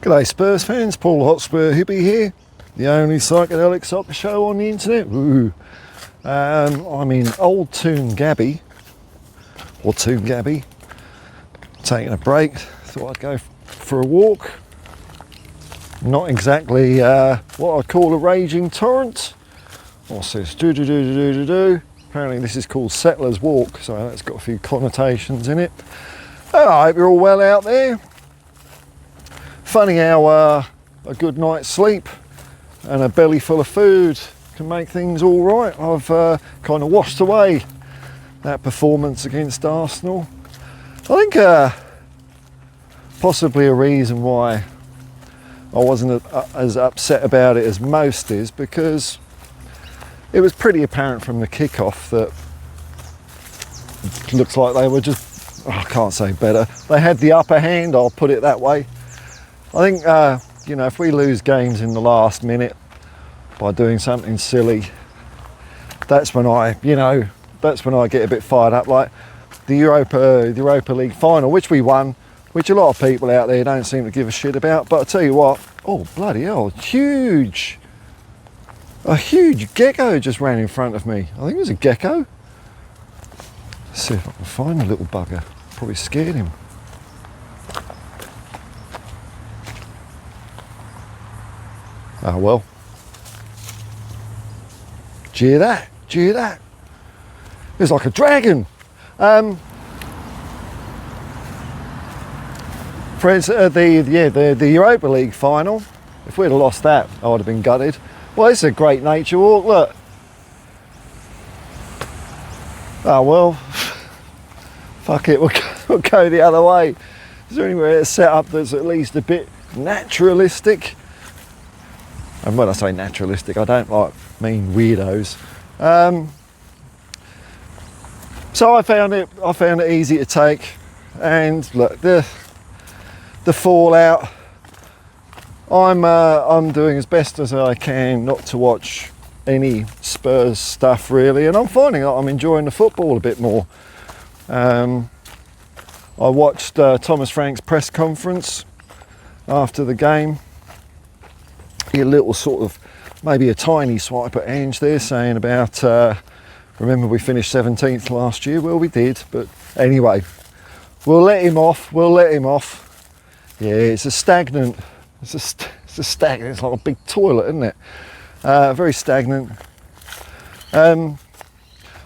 G'day Spurs fans, Paul Hotspur Hippie here, the only psychedelic soccer show on the internet. Woo. I'm in Old Toongabbie, or Toongabbie, taking a break. Thought I'd go for a walk. Not exactly what I'd call a raging torrent. What's this? Apparently this is called Settlers Walk, so that's got a few connotations in it. I hope you're all well out there. Funny how a good night's sleep and a belly full of food can make things all right. I've kind of washed away that performance against Arsenal. I think possibly a reason why I wasn't as upset about it as most is because it was pretty apparent from the kickoff that it looks like they were just, I can't say better, they had the upper hand, I'll put it that way. I think, if we lose games in the last minute by doing something silly, that's when I get a bit fired up. Like the Europa League final, which we won, which a lot of people out there don't seem to give a shit about. But I tell you what, oh bloody hell, a huge gecko just ran in front of me. I think it was a gecko. Let's see if I can find the little bugger. Probably scared him. Oh well. Do you hear that? Do you hear that? It was like a dragon. Friends, the Europa League final, if we'd have lost that, I would have been gutted. Well, it's a great nature walk, look. Oh well, fuck it, we'll go the other way. Is there anywhere it's set up that's at least a bit naturalistic? And when I say naturalistic, I don't mean weirdos. So I found it easy to take, and look, the fallout. I'm doing as best as I can not to watch any Spurs stuff really, and I'm finding that I'm enjoying the football a bit more. I watched Thomas Frank's press conference after the game. A little sort of, maybe a tiny swipe at Ange there, saying about, remember we finished 17th last year? Well, we did, but anyway, we'll let him off. Yeah, it's stagnant, it's like a big toilet, isn't it? Very stagnant. But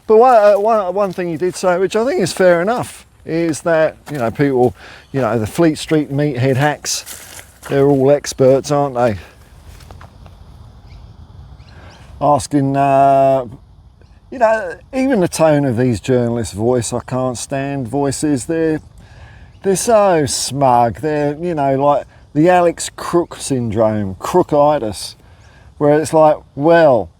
one thing he did say, which I think is fair enough, is that, people, the Fleet Street meathead hacks, they're all experts, aren't they? Asking, even the tone of these journalists' voice, I can't stand voices. They're so smug. They're, like the Alex Crook syndrome, crookitis, where it's like, well,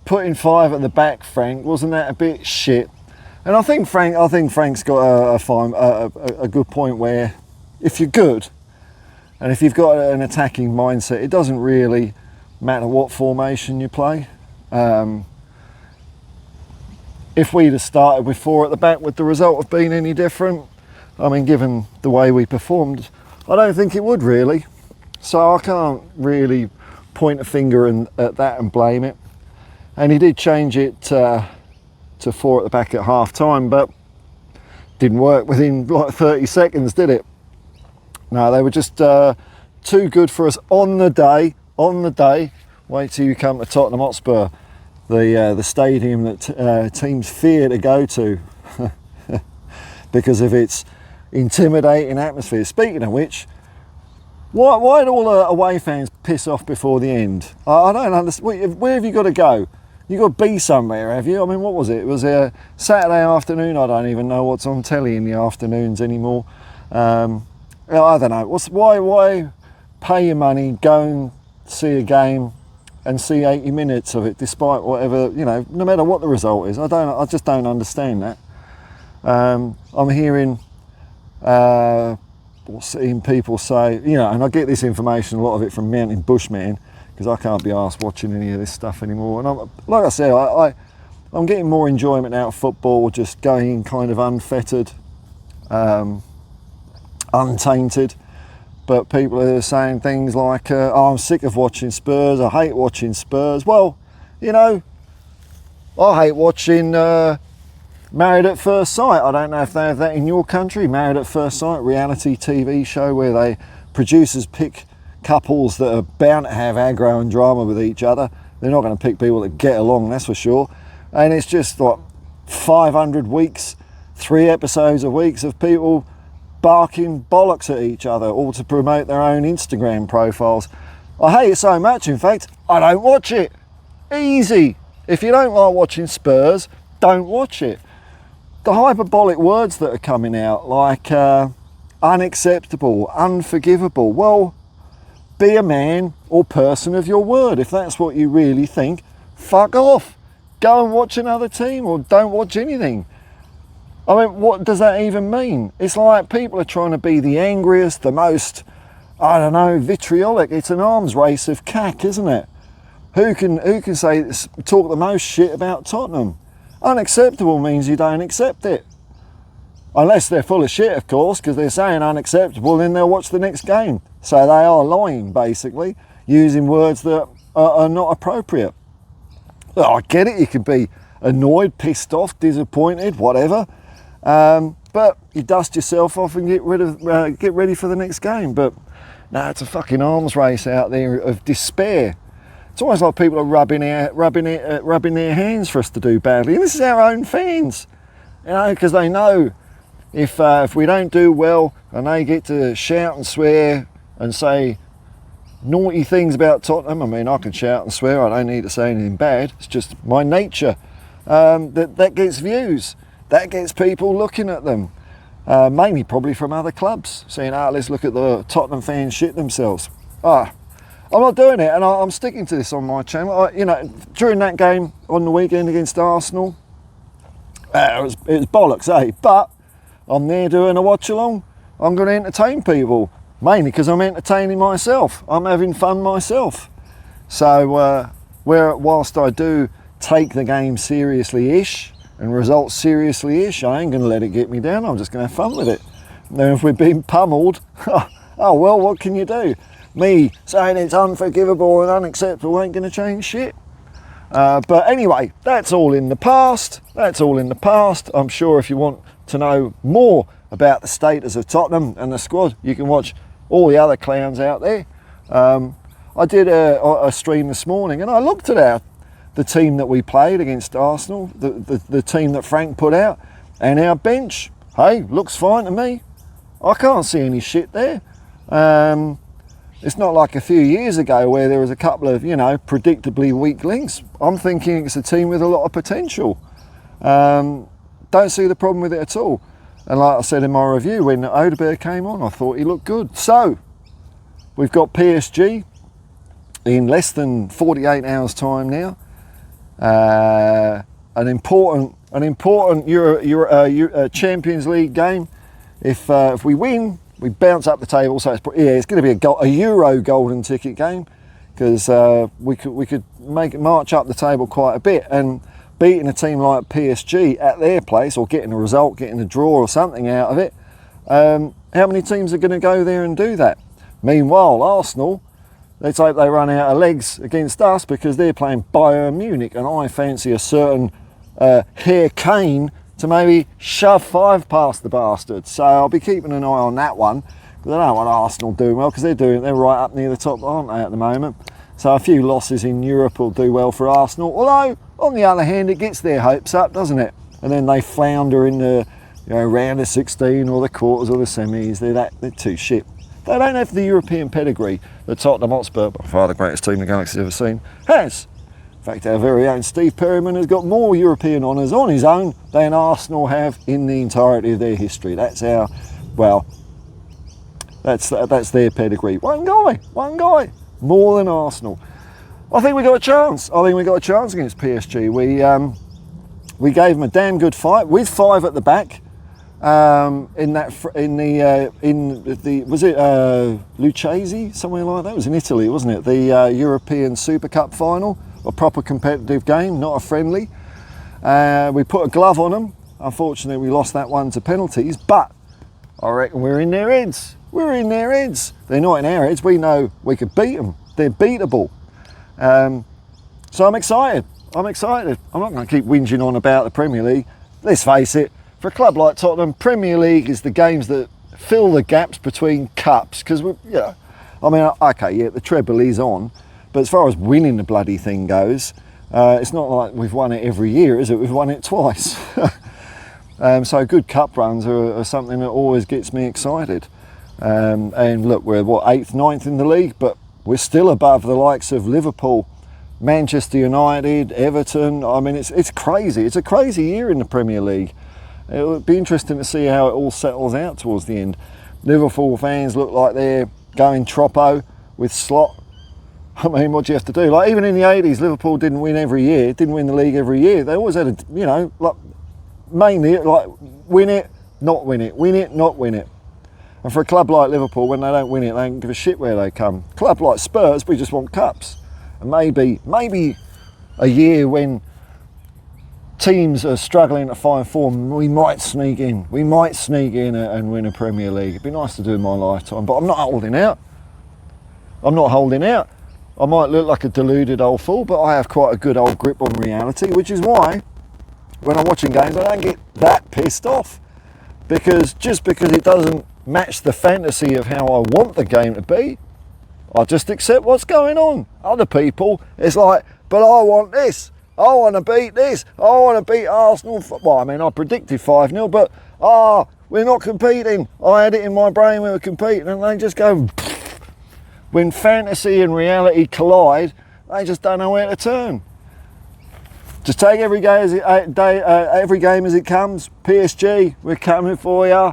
putting 5 at the back, Frank, wasn't that a bit shit? And I think Frank's got a good point where if you're good and if you've got an attacking mindset, it doesn't really matter what formation you play. If we'd have started with 4 at the back, would the result have been any different? I mean, given the way we performed, I don't think it would really. So I can't really point a finger at that and blame it. And he did change it to 4 at the back at half time, but didn't work within like 30 seconds, did it? No, they were just too good for us on the day. Wait till you come to Tottenham Hotspur, the stadium that teams fear to go to because of its intimidating atmosphere. Speaking of which, why do all the away fans piss off before the end? I don't understand. Where have you got to go? You've got to be somewhere, have you? I mean, what was it? It was a Saturday afternoon. I don't even know what's on telly in the afternoons anymore. I don't know. Why pay your money, go and see a game and see 80 minutes of it, despite whatever, no matter what the result is. I just don't understand that. I'm hearing seeing people say, and I get this information, a lot of it from Mountain Bushman, because I can't be arsed watching any of this stuff anymore. And like I said, I'm getting more enjoyment out of football, just going in kind of unfettered, untainted. but people are saying things like, oh, I'm sick of watching Spurs, I hate watching Spurs. Well, you know, I hate watching Married at First Sight. I don't know if they have that in your country. Married at First Sight, reality TV show where producers pick couples that are bound to have aggro and drama with each other. They're not going to pick people that get along, that's for sure. And it's just like 500 weeks, 3 episodes a week of people barking bollocks at each other, all to promote their own Instagram profiles. I hate it so much, in fact, I don't watch it. Easy. If you don't like watching Spurs, don't watch it. The hyperbolic words that are coming out, like unacceptable, unforgivable, well, be a man or person of your word. If that's what you really think, fuck off. Go and watch another team or don't watch anything. I mean, what does that even mean? It's like people are trying to be the angriest, the most, I don't know, vitriolic. It's an arms race of cack, isn't it? Who can talk the most shit about Tottenham? Unacceptable means you don't accept it. Unless they're full of shit, of course, because they're saying unacceptable, then they'll watch the next game. So they are lying, basically, using words that are not appropriate. Well, I get it, you could be annoyed, pissed off, disappointed, whatever. But you dust yourself off and get ready for the next game. But no, it's a fucking arms race out there of despair. It's almost like people are rubbing their hands for us to do badly. And this is our own fans, you know, because they know if we don't do well and they get to shout and swear and say naughty things about Tottenham. I mean, I can shout and swear, I don't need to say anything bad, it's just my nature. That gets views, that gets people looking at them, mainly probably from other clubs, saying, let's look at the Tottenham fans shit themselves. I'm not doing it, and I'm sticking to this on my channel. You know, during that game on the weekend against Arsenal, it was bollocks, eh? But I'm there doing a watch along. I'm going to entertain people, mainly because I'm entertaining myself. I'm having fun myself. So whilst I do take the game seriously-ish and results seriously-ish, I ain't going to let it get me down. I'm just going to have fun with it. And then if we're being pummeled, oh well, what can you do? Me saying it's unforgivable and unacceptable ain't going to change shit. But anyway, that's all in the past. That's all in the past. I'm sure if you want to know more about the status of Tottenham and the squad, you can watch all the other clowns out there. I did a stream this morning and I looked at the team that we played against Arsenal, the team that Frank put out, and our bench, hey, looks fine to me. I can't see any shit there. It's not like a few years ago where there was a couple of, you know, predictably weak links. I'm thinking it's a team with a lot of potential. Don't see the problem with it at all. And like I said in my review, when Odegaard came on, I thought he looked good. So, we've got PSG in less than 48 hours time now. An important Champions League game. If we win, we bounce up the table, so it's going to be a Euro golden ticket game, because we could march up the table quite a bit, and beating a team like PSG at their place, or getting a result, getting a draw or something out of it. How many teams are going to go there and do that? Meanwhile, Arsenal, let's hope they run out of legs against us, because they're playing Bayern Munich, and I fancy a certain Harry Kane to maybe shove 5 past the bastards. So I'll be keeping an eye on that one, because I don't want Arsenal doing well, because they're right up near the top, aren't they, at the moment? So a few losses in Europe will do well for Arsenal. Although, on the other hand, it gets their hopes up, doesn't it? And then they flounder in the round of 16 or the quarters or the semis. They're too shit. They don't have the European pedigree that Tottenham Hotspur, by far the greatest team the Galaxy's ever seen, has. In fact, our very own Steve Perryman has got more European honours on his own than Arsenal have in the entirety of their history. That's their pedigree. One guy, more than Arsenal. I think we got a chance. Against PSG. We gave them a damn good fight with 5 at the back. Was it Lucchese, somewhere like that? It was in Italy, wasn't it? The European Super Cup final. A proper competitive game, not a friendly. We put a glove on them. Unfortunately, we lost that one to penalties, but I reckon we're in their heads. We're in their heads. They're not in our heads. We know we could beat them. They're beatable. So I'm excited. I'm excited. I'm not going to keep whinging on about the Premier League. Let's face it, for a club like Tottenham, Premier League is the games that fill the gaps between cups. Because, I mean, okay, yeah, the treble is on. But as far as winning the bloody thing goes, it's not like we've won it every year, is it? We've won it twice. So good cup runs are something that always gets me excited. And look, we're 8th, 9th in the league, but we're still above the likes of Liverpool, Manchester United, Everton. I mean, it's crazy. It's a crazy year in the Premier League. It'll be interesting to see how it all settles out towards the end. Liverpool fans look like they're going troppo with Slot. I mean, what do you have to do? Like, even in the 80s, Liverpool didn't win every year, didn't win the league every year. They always had mainly win it, not win it, win it, not win it. And for a club like Liverpool, when they don't win it, they don't give a shit where they come. A club like Spurs, we just want cups. And maybe a year when teams are struggling to find form, we might sneak in. We might sneak in and win a Premier League. It'd be nice to do in my lifetime, but I'm not holding out. I'm not holding out. I might look like a deluded old fool, but I have quite a good old grip on reality, which is why when I'm watching games, I don't get that pissed off. Just because it doesn't match the fantasy of how I want the game to be, I just accept what's going on. Other people, it's like, but I want this. I want to beat this. I want to beat Arsenal. Well, I mean, I predicted 5-0, but we're not competing. I had it in my brain we were competing, and they just go. When fantasy and reality collide, they just don't know where to turn. Just take every game as it comes. PSG, we're coming for you.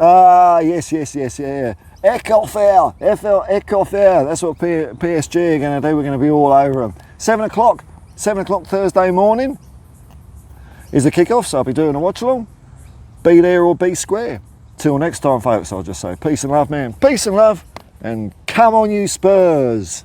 Yes, yeah. Ecofair. That's what PSG are going to do. We're going to be all over them. 7 o'clock Thursday morning is the kickoff, so I'll be doing a watch along. Be there or be square. Till next time, folks, I'll just say peace and love, man. Peace and love, and come on, you Spurs.